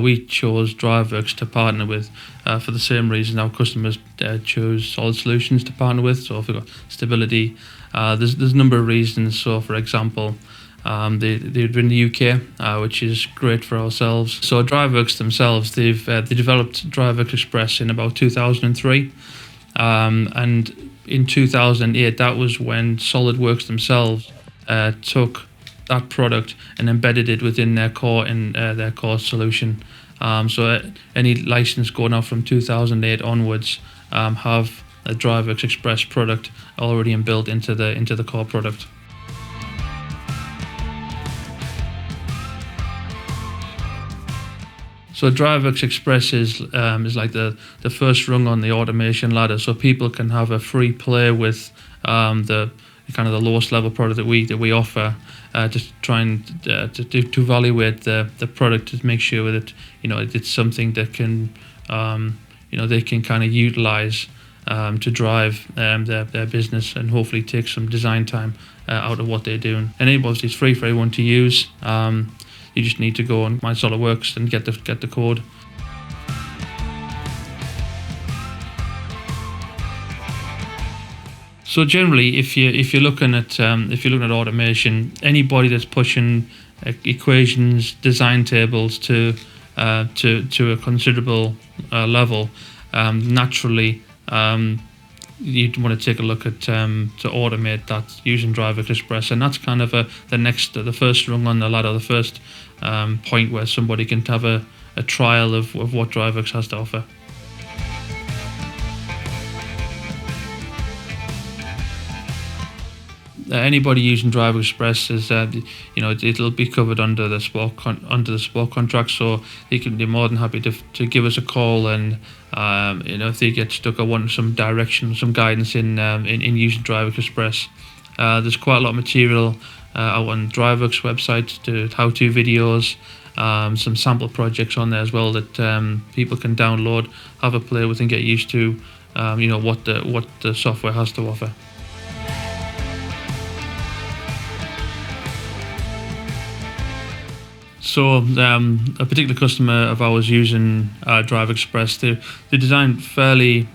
we chose DriveWorks to partner with for the same reason our customers chose Solid Solutions to partner with. So if we've got stability, there's a number of reasons. So for example, they're in the UK, which is great for ourselves. So DriveWorks themselves, they developed DriveWorks Express in about 2003, and in 2008, that was when SolidWorks themselves took that product and embedded it within their core solution. So any license going out from 2008 onwards have a DriveWorks Express product already inbuilt into the core product. So DriveWorks Express is like the first rung on the automation ladder, so people can have a free play with the kind of the lowest level product that we offer, to try and to evaluate the product, to make sure that it's something that can they can kind of utilize to drive their business, and hopefully take some design time out of what they're doing. And obviously it's free for everyone to use. You just need to go on My SolidWorks and get the code. So generally, if you're looking at automation, anybody that's pushing equations, design tables to a considerable level, naturally you'd want to take a look at to automate that using DriveWorks Express, and that's kind of the first rung on the ladder, the first point where somebody can have a trial of what DriveWorks has to offer. Anybody using DriveWorks Express is, it'll be covered under the sport contract, so they're more than happy to give us a call, and if they get stuck or want some direction, some guidance in using DriveWorks Express. There's quite a lot of material out on DriveWorks website, to how-to videos, some sample projects on there as well that people can download, have a play with, and get used to, what the software has to offer. So a particular customer of ours using DriveWorks Express, they designed fairly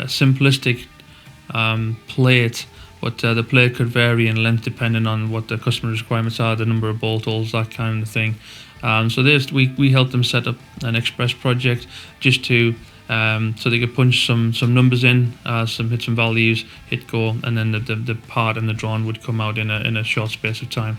simplistic plate, but the plate could vary in length depending on what the customer's requirements are, the number of bolt holes, that kind of thing. So we helped them set up an Express project just to so they could punch some numbers in, hit some values, hit go, and then the part and the drawing would come out in a short space of time.